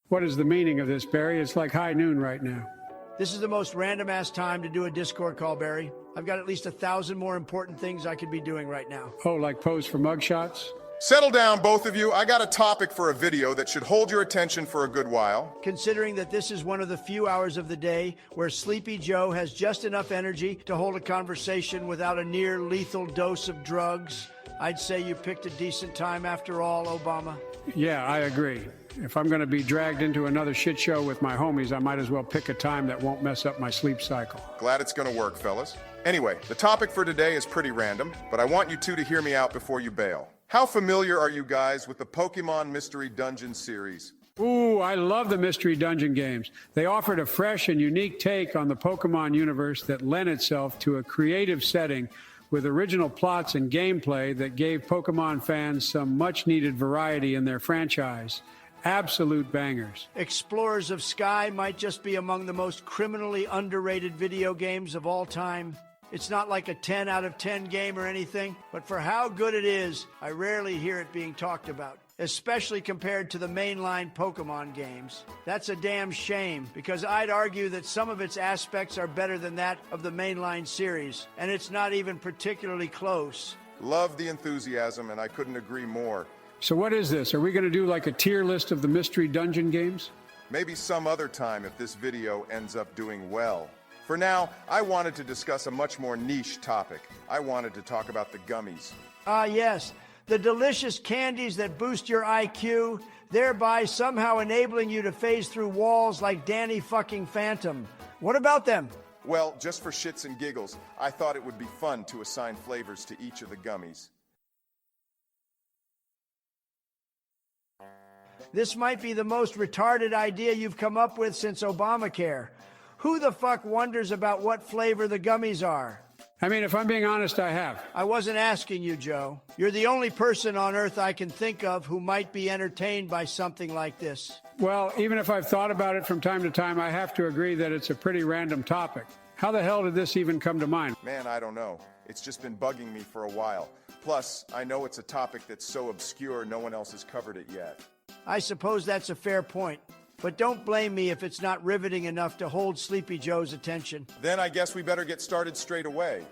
What is the meaning of this, Barry? It's like high noon right now. This is the most random-ass time to do a Discord call, Barry. I've got at least 1,000 more important things I could be doing right now. Oh, like pose for mugshots? Settle down, both of you. I got a topic for a video that should hold your attention for a good while. Considering that this is one of the few hours of the day where Sleepy Joe has just enough energy to hold a conversation without a near-lethal dose of drugs, I'd say you picked a decent time after all, Obama. Yeah, I agree. If I'm going to be dragged into another shit show with my homies, I might as well pick a time that won't mess up my sleep cycle. Glad it's going to work, fellas. Anyway, the topic for today is pretty random, but I want you two to hear me out before you bail. How familiar are you guys with the Pokemon Mystery Dungeon series? Ooh, I love the Mystery Dungeon games. They offered a fresh and unique take on the Pokemon universe that lent itself to a creative setting with original plots and gameplay that gave Pokemon fans some much-needed variety in their franchise. Absolute bangers. Explorers of Sky might just be among the most criminally underrated video games of all time. It's not like a 10 out of 10 game or anything, but for how good it is, I rarely hear it being talked about, especially compared to the mainline Pokemon games. That's a damn shame, because I'd argue that some of its aspects are better than that of the mainline series, and it's not even particularly close. Love the enthusiasm, and I couldn't agree more. So what is this? Are we going to do like a tier list of the Mystery Dungeon games? Maybe some other time if this video ends up doing well. For now, I wanted to discuss a much more niche topic. I wanted to talk about the gummies. Ah, yes, the delicious candies that boost your IQ, thereby somehow enabling you to phase through walls like Danny fucking Phantom. What about them? Well, just for shits and giggles, I thought it would be fun to assign flavors to each of the gummies. This might be the most retarded idea you've come up with since Obamacare. Who the fuck wonders about what flavor the gummies are? I mean, if I'm being honest, I have. I wasn't asking you, Joe. You're the only person on earth I can think of who might be entertained by something like this. Well, even if I've thought about it from time to time, I have to agree that it's a pretty random topic. How the hell did this even come to mind? Man, I don't know. It's just been bugging me for a while. Plus, I know it's a topic that's so obscure no one else has covered it yet. I suppose that's a fair point. But don't blame me if it's not riveting enough to hold Sleepy Joe's attention. Then I guess we better get started straight away.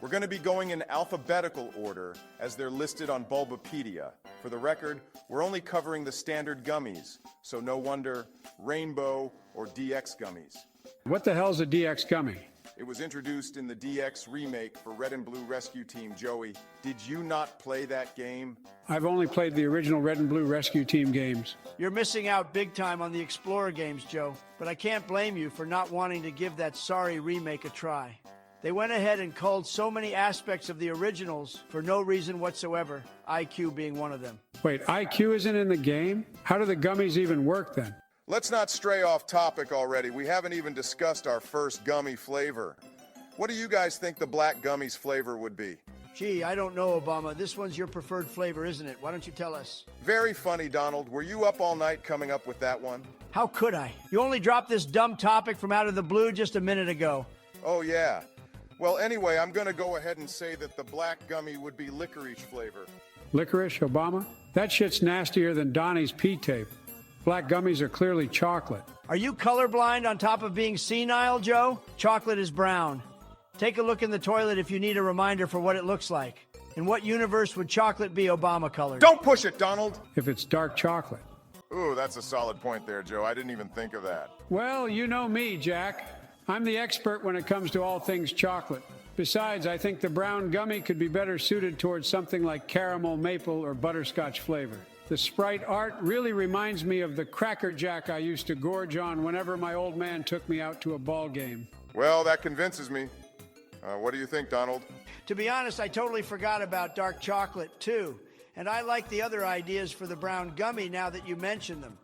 We're going to be going in alphabetical order as they're listed on Bulbapedia. For the record, we're only covering the standard gummies, so no wonder Rainbow or DX gummies. What the hell's a DX gummy? It was introduced in the DX remake for Red and Blue Rescue Team. Joey, did you not play that game? I've only played the original Red and Blue Rescue Team games. You're missing out big time on the Explorer games, Joe. But I can't blame you for not wanting to give that sorry remake a try. They went ahead and culled so many aspects of the originals for no reason whatsoever, IQ being one of them. Wait, IQ isn't in the game? How do the gummies even work then? Let's not stray off topic already. We haven't even discussed our first gummy flavor. What do you guys think the black gummies flavor would be? Gee, I don't know, Obama. This one's your preferred flavor, isn't it? Why don't you tell us? Very funny, Donald. Were you up all night coming up with that one? How could I? You only dropped this dumb topic from out of the blue just a minute ago. Oh, yeah. Well, anyway, I'm going to go ahead and say that the black gummy would be licorice flavor. Licorice, Obama? That shit's nastier than Donnie's P-tape. Black gummies are clearly chocolate. Are you colorblind on top of being senile, Joe? Chocolate is brown. Take a look in the toilet if you need a reminder for what it looks like. In what universe would chocolate be Obama colored? Don't push it, Donald! If it's dark chocolate. Ooh, that's a solid point there, Joe. I didn't even think of that. Well, you know me, Jack. I'm the expert when it comes to all things chocolate. Besides, I think the brown gummy could be better suited towards something like caramel, maple, or butterscotch flavor. The Sprite art really reminds me of the Cracker Jack I used to gorge on whenever my old man took me out to a ball game. Well, that convinces me. What do you think, Donald? To be honest, I totally forgot about dark chocolate, too. And I like the other ideas for the brown gummy now that you mention them.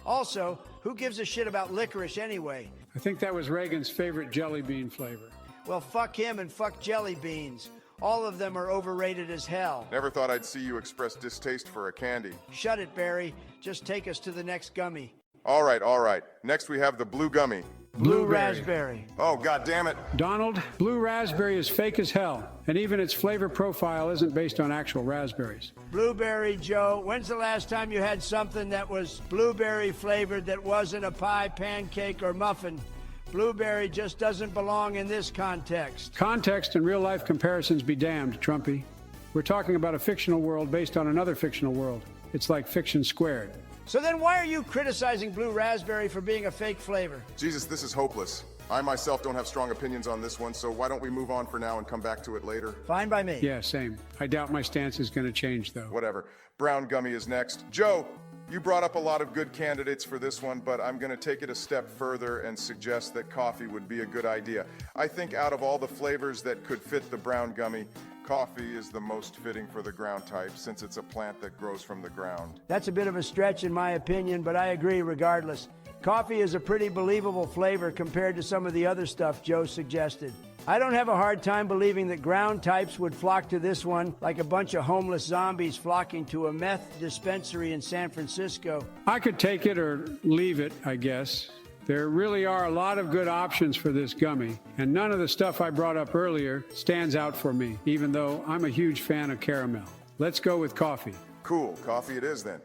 Also, who gives a shit about licorice anyway? I think that was Reagan's favorite jelly bean flavor. Well, fuck him and fuck jelly beans. All of them are overrated as hell. Never thought I'd see you express distaste for a candy. Shut it, Barry. Just take us to the next gummy. All right, all right. Next we have the blue gummy. Blue Blueberry. raspberry. Oh, God damn it. Donald, blue raspberry is fake as hell, and even its flavor profile isn't based on actual raspberries. Blueberry, Joe. When's the last time you had something that was blueberry flavored that wasn't a pie, pancake, or muffin? Blueberry just doesn't belong in this context. Context and real-life comparisons be damned, Trumpy. We're talking about a fictional world based on another fictional world. It's like fiction squared. So then why are you criticizing blue raspberry for being a fake flavor? Jesus, this is hopeless. I myself don't have strong opinions on this one, so why don't we move on for now and come back to it later? Fine by me. Yeah, same. I doubt my stance is going to change, though. Whatever. Brown gummy is next. Joe, you brought up a lot of good candidates for this one, but I'm going to take it a step further and suggest that coffee would be a good idea. I think out of all the flavors that could fit the brown gummy, coffee is the most fitting for the ground type since it's a plant that grows from the ground. That's a bit of a stretch in my opinion, but I agree regardless. Coffee is a pretty believable flavor compared to some of the other stuff Joe suggested. I don't have a hard time believing that ground types would flock to this one like a bunch of homeless zombies flocking to a meth dispensary in San Francisco. I could take it or leave it, I guess. There really are a lot of good options for this gummy, and none of the stuff I brought up earlier stands out for me, even though I'm a huge fan of caramel. Let's go with coffee. Cool, coffee it is then.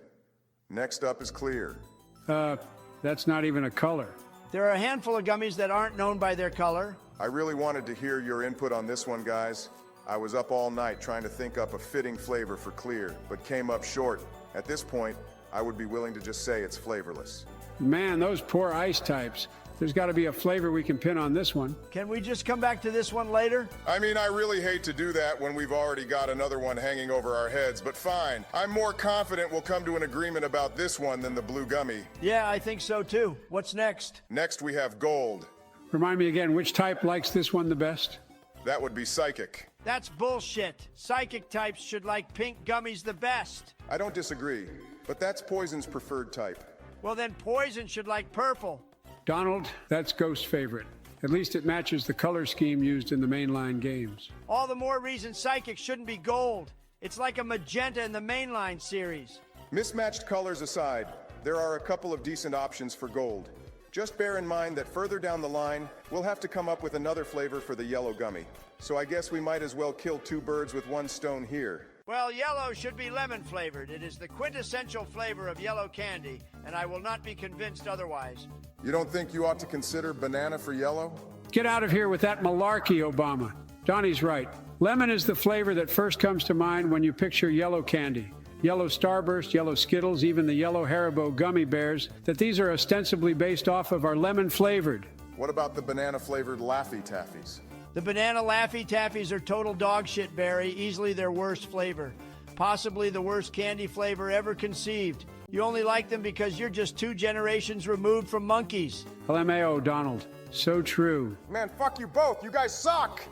Next up is clear. That's not even a color. There are a handful of gummies that aren't known by their color. I really wanted to hear your input on this one, guys. I was up all night trying to think up a fitting flavor for clear, but came up short. At this point, I would be willing to just say it's flavorless. Man, those poor ice types. There's got to be a flavor we can pin on this one. Can we just come back to this one later? I mean, I really hate to do that when we've already got another one hanging over our heads, but fine. I'm more confident we'll come to an agreement about this one than the blue gummy. Yeah, I think so too. What's next? Next, we have gold. Remind me again, which type likes this one the best? That would be psychic. That's bullshit. Psychic types should like pink gummies the best. I don't disagree, but that's Poison's preferred type. Well, then Poison should like purple. Donald, that's Ghost's favorite. At least it matches the color scheme used in the mainline games. All the more reason Psychic shouldn't be gold. It's like a magenta in the mainline series. Mismatched colors aside, there are a couple of decent options for gold. Just bear in mind that further down the line, we'll have to come up with another flavor for the yellow gummy. So I guess we might as well kill two birds with one stone here. Well, yellow should be lemon flavored. It is the quintessential flavor of yellow candy, and I will not be convinced otherwise. You don't think you ought to consider banana for yellow? Get out of here with that malarkey, Obama. Donnie's right. Lemon is the flavor that first comes to mind when you picture yellow candy. Yellow Starburst, yellow Skittles, even the yellow Haribo gummy bears, that these are ostensibly based off of are lemon flavored. What about the banana flavored Laffy Taffies? The banana Laffy Taffies are total dog shit, Barry. Easily their worst flavor. Possibly the worst candy flavor ever conceived. You only like them because you're just 2 generations removed from monkeys. LMAO, Donald. So true. Man, fuck you both. You guys suck.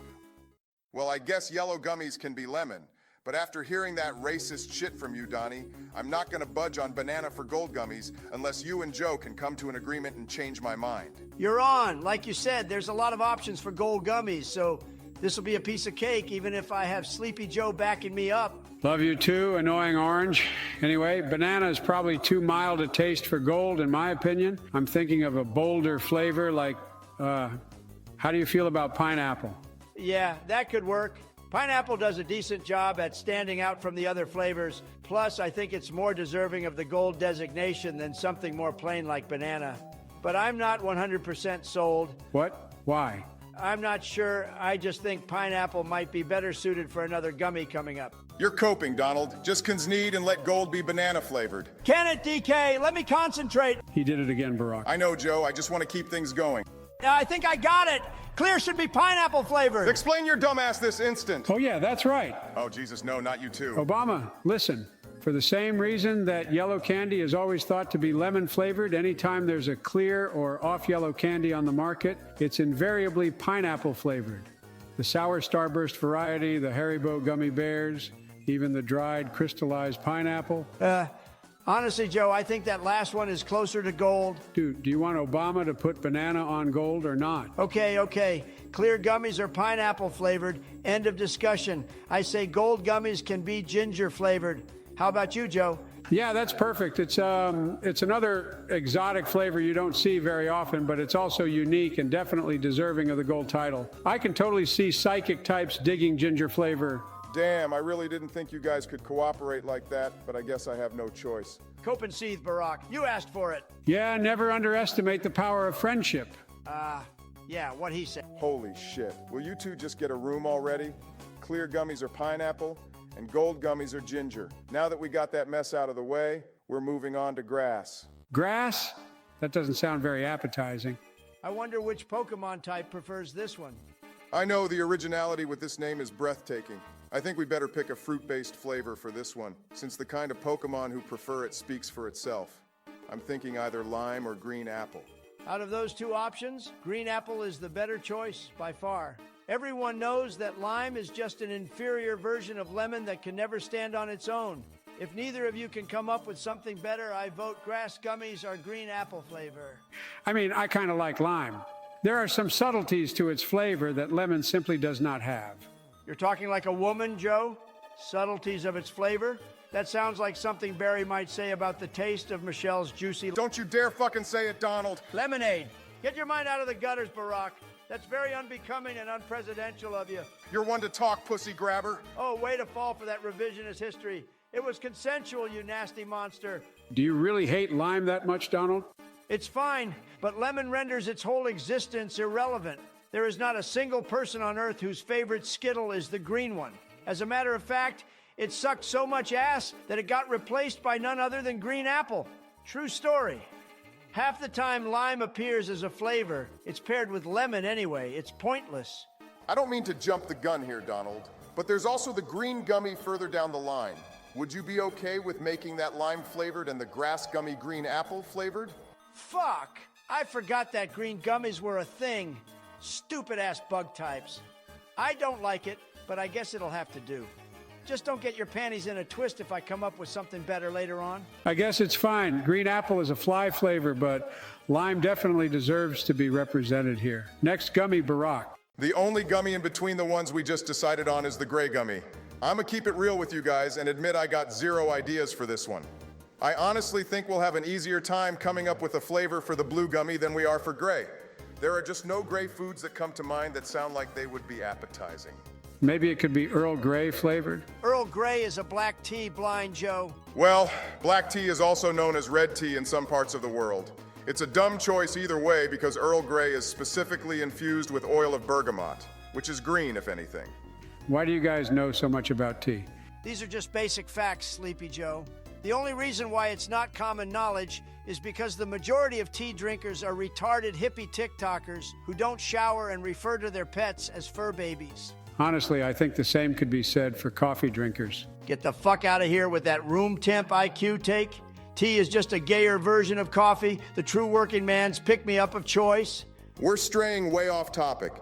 Well, I guess yellow gummies can be lemon. But after hearing that racist shit from you, Donnie, I'm not gonna budge on banana for gold gummies unless you and Joe can come to an agreement and change my mind. You're on. Like you said, there's a lot of options for gold gummies, so this will be a piece of cake even if I have Sleepy Joe backing me up. Love you too, annoying orange. Anyway, banana is probably too mild a taste for gold, in my opinion. I'm thinking of a bolder flavor like, how do you feel about pineapple? Yeah, that could work. Pineapple does a decent job at standing out from the other flavors. Plus, I think it's more deserving of the gold designation than something more plain like banana. But I'm not 100% sold. What? Why? I'm not sure. I just think pineapple might be better suited for another gummy coming up. You're coping, Donald. Just concede and let gold be banana flavored. Can it, DK? Let me concentrate. He did it again, Barack. I know, Joe. I just want to keep things going. I think I got it. Clear should be pineapple flavored. Explain your dumbass this instant. Oh, yeah, that's right. Oh, Jesus, no, not you too. Obama, listen. For the same reason that yellow candy is always thought to be lemon flavored, anytime there's a clear or off yellow candy on the market, it's invariably pineapple flavored. The sour Starburst variety, the Haribo gummy bears, even the dried crystallized pineapple. Honestly, Joe, I think that last one is closer to gold. Dude, do you want Obama to put banana on gold or not? Okay. Clear gummies are pineapple flavored. End of discussion. I say gold gummies can be ginger flavored. How about you, Joe? Yeah, that's perfect. It's another exotic flavor you don't see very often, but it's also unique and definitely deserving of the gold title. I can totally see psychic types digging ginger flavor. Damn, I really didn't think you guys could cooperate like that, but I guess I have no choice. Cope and seethe, Barack. You asked for it. Yeah, never underestimate the power of friendship. Yeah, what he said. Holy shit. Will you two just get a room already? Clear gummies are pineapple, and gold gummies are ginger. Now that we got that mess out of the way, we're moving on to grass. Grass? That doesn't sound very appetizing. I wonder which Pokemon type prefers this one. I know the originality with this name is breathtaking. I think we better pick a fruit-based flavor for this one, since the kind of Pokemon who prefer it speaks for itself. I'm thinking either lime or green apple. Out of those two options, green apple is the better choice by far. Everyone knows that lime is just an inferior version of lemon that can never stand on its own. If neither of you can come up with something better, I vote grass gummies are green apple flavor. I mean, I kind of like lime. There are some subtleties to its flavor that lemon simply does not have. You're talking like a woman, Joe? Subtleties of its flavor? That sounds like something Barry might say about the taste of Michelle's juicy... Don't you dare fucking say it, Donald! Lemonade! Get your mind out of the gutters, Barack. That's very unbecoming and unpresidential of you. You're one to talk, pussy grabber. Oh, way to fall for that revisionist history. It was consensual, you nasty monster. Do you really hate lime that much, Donald? It's fine, but lemon renders its whole existence irrelevant. There is not a single person on Earth whose favorite Skittle is the green one. As a matter of fact, it sucked so much ass that it got replaced by none other than green apple. True story. Half the time lime appears as a flavor, it's paired with lemon anyway. It's pointless. I don't mean to jump the gun here, Donald, but there's also the green gummy further down the line. Would you be okay with making that lime flavored and the grass gummy green apple flavored? Fuck! I forgot that green gummies were a thing. Stupid ass bug types. I don't like it, but I guess it'll have to do. Just don't get your panties in a twist if I come up with something better later on. I guess it's fine. Green apple is a fly flavor, but lime definitely deserves to be represented here. Next gummy, Barack. The only gummy in between the ones we just decided on is the gray gummy. I'ma keep it real with you guys and admit I got zero ideas for this one. I honestly think we'll have an easier time coming up with a flavor for the blue gummy than we are for gray. There are just no gray foods that come to mind that sound like they would be appetizing. Maybe it could be Earl Grey flavored? Earl Grey is a black tea, Blind Joe. Well, black tea is also known as red tea in some parts of the world. It's a dumb choice either way because Earl Grey is specifically infused with oil of bergamot, which is green, if anything. Why do you guys know so much about tea? These are just basic facts, Sleepy Joe. The only reason why it's not common knowledge is because the majority of tea drinkers are retarded hippie TikTokers who don't shower and refer to their pets as fur babies. Honestly, I think the same could be said for coffee drinkers. Get the fuck out of here with that room temp IQ take. Tea is just a gayer version of coffee, the true working man's pick-me-up of choice. We're straying way off topic.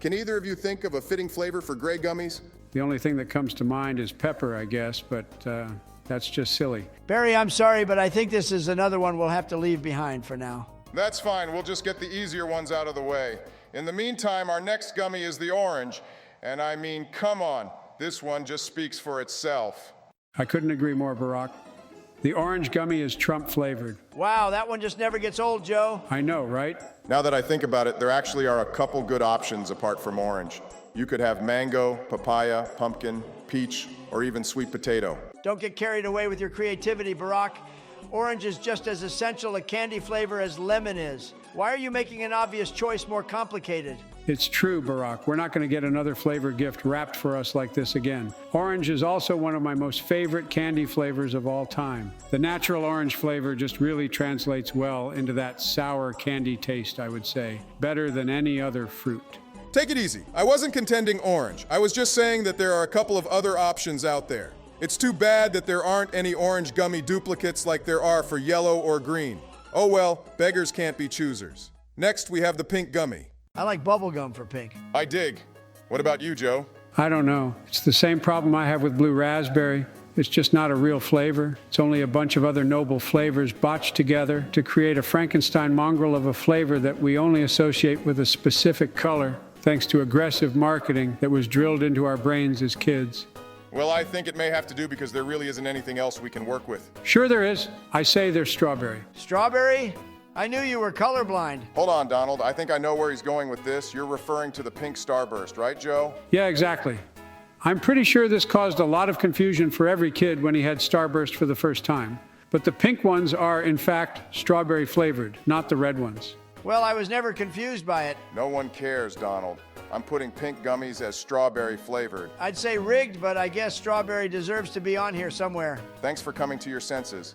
Can either of you think of a fitting flavor for gray gummies? The only thing that comes to mind is pepper, I guess, but that's just silly. Barry, I'm sorry, but I think this is another one we'll have to leave behind for now. That's fine. We'll just get the easier ones out of the way. In the meantime, our next gummy is the orange. And I mean, come on. This one just speaks for itself. I couldn't agree more, Barack. The orange gummy is Trump flavored. Wow, that one just never gets old, Joe. I know, right? Now that I think about it, there actually are a couple good options apart from orange. You could have mango, papaya, pumpkin, peach, or even sweet potato. Don't get carried away with your creativity, Barack. Orange is just as essential a candy flavor as lemon is. Why are you making an obvious choice more complicated? It's true, Barack. We're not going to get another flavor gift wrapped for us like this again. Orange is also one of my most favorite candy flavors of all time. The natural orange flavor just really translates well into that sour candy taste, I would say. Better than any other fruit. Take it easy. I wasn't contending orange. I was just saying that there are a couple of other options out there. It's too bad that there aren't any orange gummy duplicates like there are for yellow or green. Oh well, beggars can't be choosers. Next, we have the pink gummy. I like bubblegum for pink. I dig. What about you, Joe? I don't know. It's the same problem I have with blue raspberry. It's just not a real flavor. It's only a bunch of other noble flavors botched together to create a Frankenstein mongrel of a flavor that we only associate with a specific color, thanks to aggressive marketing that was drilled into our brains as kids. Well, I think it may have to do because there really isn't anything else we can work with. Sure there is. I say there's strawberry. Strawberry? I knew you were colorblind. Hold on, Donald. I think I know where he's going with this. You're referring to the pink starburst, right, Joe? Yeah, exactly. I'm pretty sure this caused a lot of confusion for every kid when he had starburst for the first time. But the pink ones are, in fact, strawberry flavored, not the red ones. Well, I was never confused by it. No one cares, Donald. I'm putting pink gummies as strawberry flavored. I'd say rigged, but I guess strawberry deserves to be on here somewhere. Thanks for coming to your senses.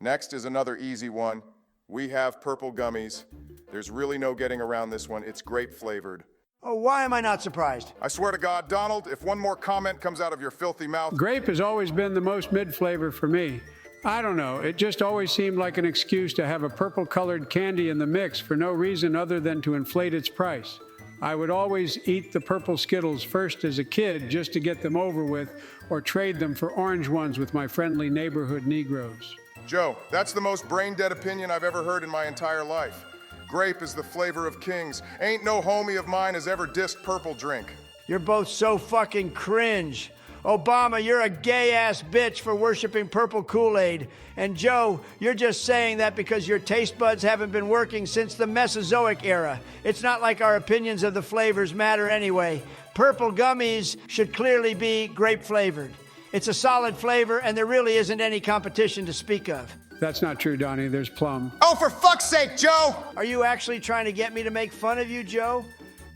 Next is another easy one. We have purple gummies. There's really no getting around this one. It's grape flavored. Oh, why am I not surprised? I swear to God, Donald, if one more comment comes out of your filthy mouth... Grape has always been the most mid flavor for me. I don't know, it just always seemed like an excuse to have a purple-colored candy in the mix for no reason other than to inflate its price. I would always eat the purple Skittles first as a kid just to get them over with, or trade them for orange ones with my friendly neighborhood Negroes. Joe, that's the most brain-dead opinion I've ever heard in my entire life. Grape is the flavor of kings. Ain't no homie of mine has ever dissed purple drink. You're both so fucking cringe. Obama, you're a gay-ass bitch for worshiping purple Kool-Aid. And Joe, you're just saying that because your taste buds haven't been working since the Mesozoic era. It's not like our opinions of the flavors matter anyway. Purple gummies should clearly be grape-flavored. It's a solid flavor, and there really isn't any competition to speak of. That's not true, Donnie. There's plum. Oh, for fuck's sake, Joe! Are you actually trying to get me to make fun of you, Joe?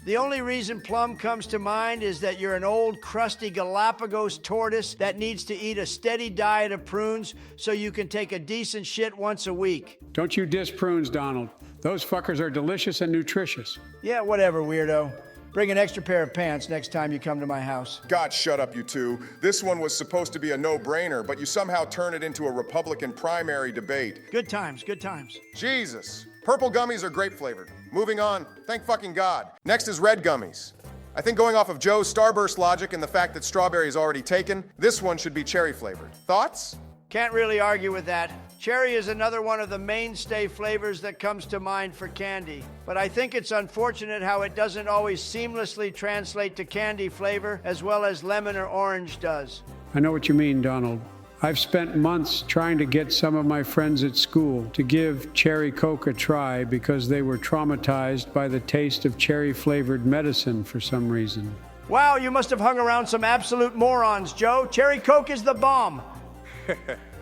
The only reason plum comes to mind is that you're an old, crusty Galapagos tortoise that needs to eat a steady diet of prunes so you can take a decent shit once a week. Don't you diss prunes, Donald. Those fuckers are delicious and nutritious. Yeah, whatever, weirdo. Bring an extra pair of pants next time you come to my house. God, shut up, you two. This one was supposed to be a no-brainer, but you somehow turn it into a Republican primary debate. Good times, good times. Jesus. Purple gummies are grape flavored. Moving on. Thank fucking God. Next is red gummies. I think going off of Joe's starburst logic and the fact that strawberry is already taken, this one should be cherry flavored. Thoughts? Can't really argue with that. Cherry is another one of the mainstay flavors that comes to mind for candy. But I think it's unfortunate how it doesn't always seamlessly translate to candy flavor as well as lemon or orange does. I know what you mean, Donald. I've spent months trying to get some of my friends at school to give cherry Coke a try because they were traumatized by the taste of cherry-flavored medicine for some reason. Wow, you must have hung around some absolute morons, Joe. Cherry Coke is the bomb.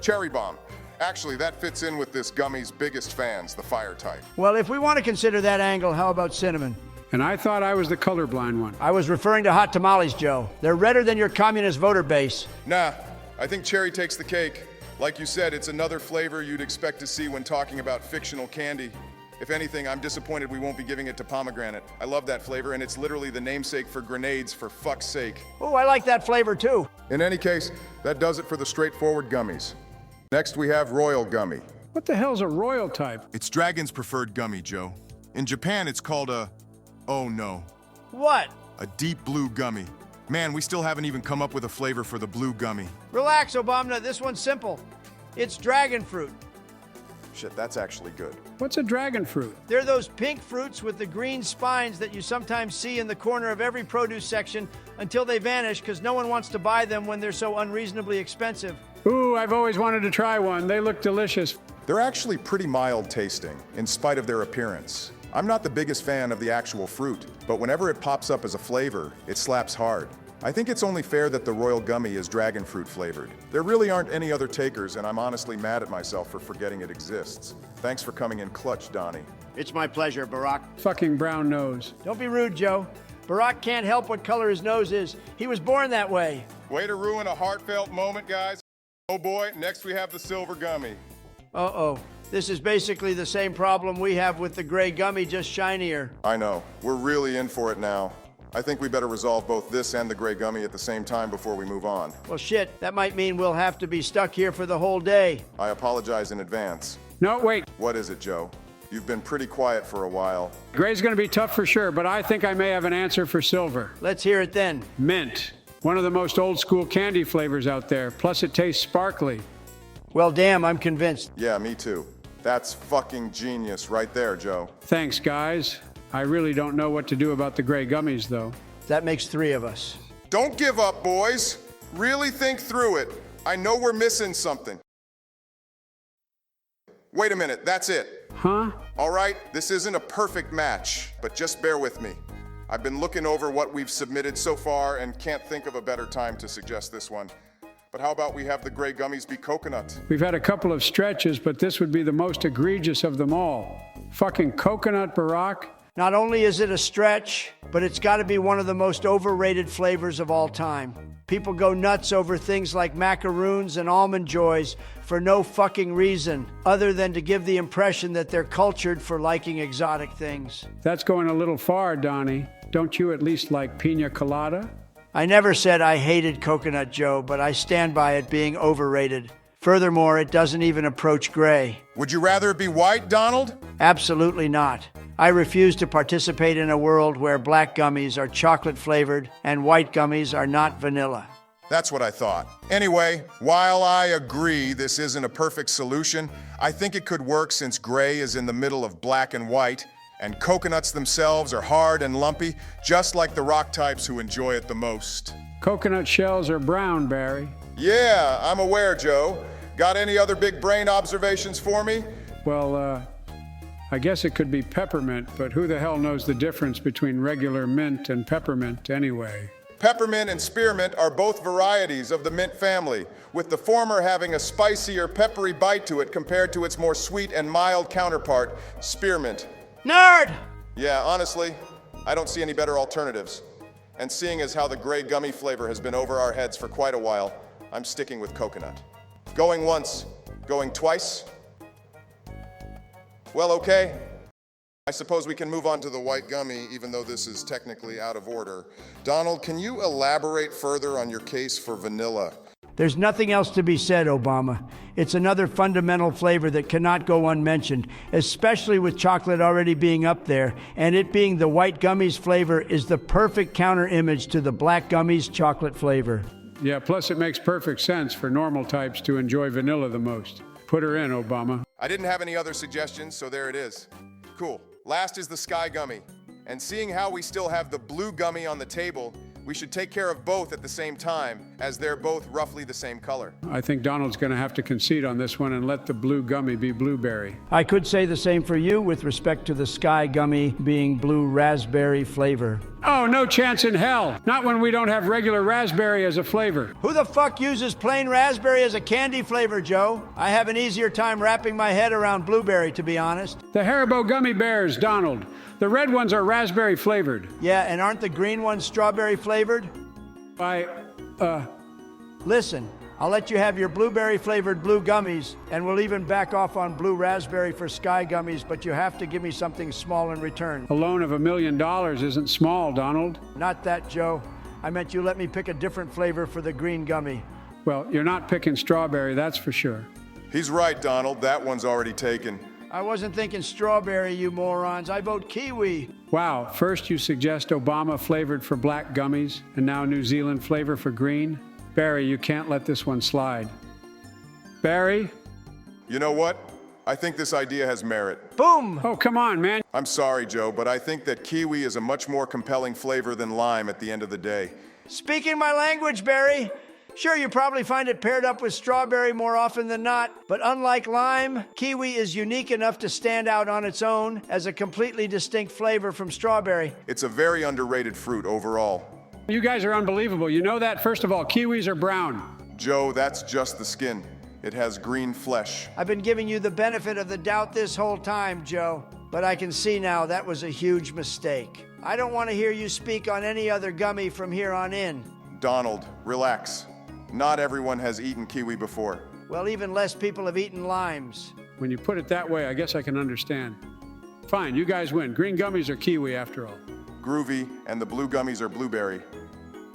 Cherry bomb. Actually, that fits in with this gummy's biggest fans, the fire type. Well, if we want to consider that angle, how about cinnamon? And I thought I was the colorblind one. I was referring to hot tamales, Joe. They're redder than your communist voter base. Nah, I think cherry takes the cake. Like you said, it's another flavor you'd expect to see when talking about fictional candy. If anything, I'm disappointed we won't be giving it to pomegranate. I love that flavor, and it's literally the namesake for grenades, for fuck's sake. Oh, I like that flavor too. In any case, that does it for the straightforward gummies. Next, we have Royal Gummy. What the hell's a royal type? It's Dragon's preferred gummy, Joe. In Japan, it's called a... oh no. What? A deep blue gummy. Man, we still haven't even come up with a flavor for the blue gummy. Relax, Obama. This one's simple. It's dragon fruit. Shit, that's actually good. What's a dragon fruit? They're those pink fruits with the green spines that you sometimes see in the corner of every produce section until they vanish because no one wants to buy them when they're so unreasonably expensive. Ooh, I've always wanted to try one. They look delicious. They're actually pretty mild tasting, in spite of their appearance. I'm not the biggest fan of the actual fruit, but whenever it pops up as a flavor, it slaps hard. I think it's only fair that the Royal Gummy is dragon fruit flavored. There really aren't any other takers, and I'm honestly mad at myself for forgetting it exists. Thanks for coming in clutch, Donnie. It's my pleasure, Barack. Fucking brown nose. Don't be rude, Joe. Barack can't help what color his nose is. He was born that way. Way to ruin a heartfelt moment, guys. Oh boy, next we have the Silver Gummy. Uh-oh. This is basically the same problem we have with the gray gummy, just shinier. I know. We're really in for it now. I think we better resolve both this and the gray gummy at the same time before we move on. Well, shit, that might mean we'll have to be stuck here for the whole day. I apologize in advance. No, wait. What is it, Joe? You've been pretty quiet for a while. Gray's gonna be tough for sure, but I think I may have an answer for silver. Let's hear it then. Mint. One of the most old school candy flavors out there. Plus it tastes sparkly. Well, damn, I'm convinced. Yeah, me too. That's fucking genius right there, Joe. Thanks, guys. I really don't know what to do about the gray gummies, though. That makes 3 of us. Don't give up, boys. Really think through it. I know we're missing something. Wait a minute, that's it. Huh? All right, this isn't a perfect match, but just bear with me. I've been looking over what we've submitted so far and can't think of a better time to suggest this one. But how about we have the gray gummies be coconut? We've had a couple of stretches, but this would be the most egregious of them all. Fucking coconut Barack? Not only is it a stretch, but it's got to be one of the most overrated flavors of all time. People go nuts over things like macaroons and almond joys for no fucking reason other than to give the impression that they're cultured for liking exotic things. That's going a little far, Donnie. Don't you at least like pina colada? I never said I hated Coconut Joe, but I stand by it being overrated. Furthermore, it doesn't even approach gray. Would you rather it be white, Donald? Absolutely not. I refuse to participate in a world where black gummies are chocolate flavored and white gummies are not vanilla. That's what I thought. Anyway, while I agree this isn't a perfect solution, I think it could work since gray is in the middle of black and white, and coconuts themselves are hard and lumpy, just like the rock types who enjoy it the most. Coconut shells are brown, Barry. Yeah, I'm aware, Joe. Got any other big brain observations for me? Well, I guess it could be peppermint, but who the hell knows the difference between regular mint and peppermint anyway? Peppermint and spearmint are both varieties of the mint family, with the former having a spicier, peppery bite to it compared to its more sweet and mild counterpart, spearmint. Nerd! Yeah, honestly, I don't see any better alternatives. And seeing as how the gray gummy flavor has been over our heads for quite a while, I'm sticking with coconut. Going once, going twice. Well, okay. I suppose we can move on to the white gummy, even though this is technically out of order. Donald, can you elaborate further on your case for vanilla? There's nothing else to be said, Obama. It's another fundamental flavor that cannot go unmentioned, especially with chocolate already being up there, and it being the white gummies flavor is the perfect counter image to the black gummies chocolate flavor. Yeah, plus it makes perfect sense for normal types to enjoy vanilla the most. Put her in, Obama. I didn't have any other suggestions, so there it is. Cool. Last is the sky gummy. And seeing how we still have the blue gummy on the table, we should take care of both at the same time, as they're both roughly the same color. I think Donald's going to have to concede on this one and let the blue gummy be blueberry. I could say the same for you with respect to the sky gummy being blue raspberry flavor. Oh, no chance in hell. Not when we don't have regular raspberry as a flavor. Who the fuck uses plain raspberry as a candy flavor, Joe? I have an easier time wrapping my head around blueberry, to be honest. The Haribo gummy bears, Donald. The red ones are raspberry flavored. Yeah, and aren't the green ones strawberry flavored? Listen, I'll let you have your blueberry flavored blue gummies, and we'll even back off on blue raspberry for sky gummies, but you have to give me something small in return. A loan of $1 million isn't small, Donald. Not that, Joe. I meant you let me pick a different flavor for the green gummy. Well, you're not picking strawberry, that's for sure. He's right, Donald. That one's already taken. I wasn't thinking strawberry, you morons. I vote kiwi. Wow, first you suggest Obama flavored for black gummies, and now New Zealand flavor for green? Barry, you can't let this one slide. Barry? You know what? I think this idea has merit. Boom! Oh, come on, man. I'm sorry, Joe, but I think that kiwi is a much more compelling flavor than lime at the end of the day. Speaking my language, Barry. Sure, you probably find it paired up with strawberry more often than not, but unlike lime, kiwi is unique enough to stand out on its own as a completely distinct flavor from strawberry. It's a very underrated fruit overall. You guys are unbelievable. You know that? First of all, kiwis are brown. Joe, that's just the skin. It has green flesh. I've been giving you the benefit of the doubt this whole time, Joe, but I can see now that was a huge mistake. I don't want to hear you speak on any other gummy from here on in. Donald, relax. Not everyone has eaten kiwi before. Well, even less people have eaten limes. When you put it that way, I guess I can understand. Fine, you guys win. Green gummies are kiwi after all. Groovy, and the blue gummies are blueberry.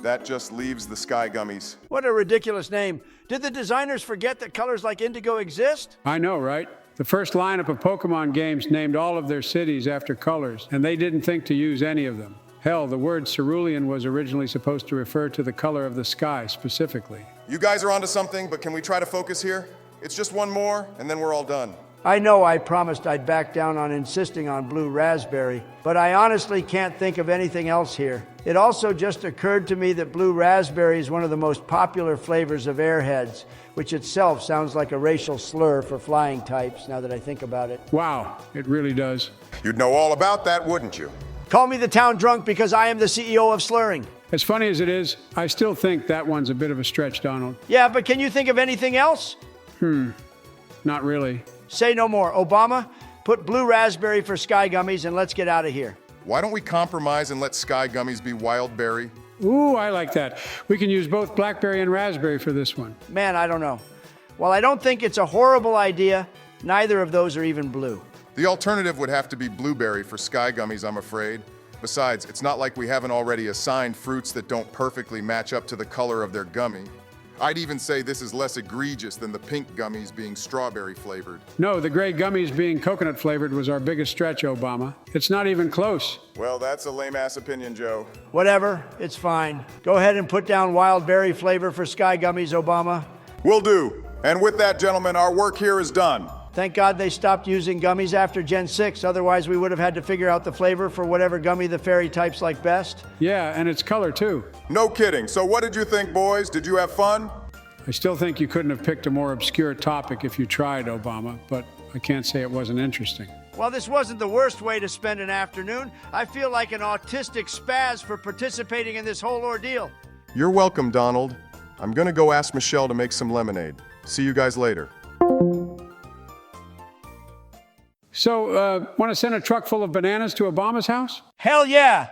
That just leaves the sky gummies. What a ridiculous name. Did the designers forget that colors like indigo exist? I know, right? The first lineup of Pokemon games named all of their cities after colors, and they didn't think to use any of them. Hell, the word cerulean was originally supposed to refer to the color of the sky specifically. You guys are onto something, but can we try to focus here? It's just one more, and then we're all done. I know I promised I'd back down on insisting on blue raspberry, but I honestly can't think of anything else here. It also just occurred to me that blue raspberry is one of the most popular flavors of Airheads, which itself sounds like a racial slur for flying types, now that I think about it. Wow, it really does. You'd know all about that, wouldn't you? Call me the town drunk because I am the CEO of slurring. As funny as it is, I still think that one's a bit of a stretch, Donald. Yeah, but can you think of anything else? Not really. Say no more. Obama, put blue raspberry for Sky Gummies and let's get out of here. Why don't we compromise and let Sky Gummies be wild berry? Ooh, I like that. We can use both blackberry and raspberry for this one. Man, I don't know. While I don't think it's a horrible idea, neither of those are even blue. The alternative would have to be blueberry for Sky Gummies, I'm afraid. Besides, it's not like we haven't already assigned fruits that don't perfectly match up to the color of their gummy. I'd even say this is less egregious than the pink gummies being strawberry flavored. No, the gray gummies being coconut flavored was our biggest stretch, Obama. It's not even close. Well, that's a lame-ass opinion, Joe. Whatever, it's fine. Go ahead and put down wild berry flavor for Sky Gummies, Obama. Will do. And with that, gentlemen, our work here is done. Thank God they stopped using gummies after Gen 6, otherwise we would have had to figure out the flavor for whatever gummy the fairy types like best. Yeah, and its color too. No kidding. So what did you think, boys? Did you have fun? I still think you couldn't have picked a more obscure topic if you tried, Obama, but I can't say it wasn't interesting. Well, this wasn't the worst way to spend an afternoon. I feel like an autistic spaz for participating in this whole ordeal. You're welcome, Donald. I'm gonna go ask Michelle to make some lemonade. See you guys later. So, want to send a truck full of bananas to Obama's house? Hell yeah!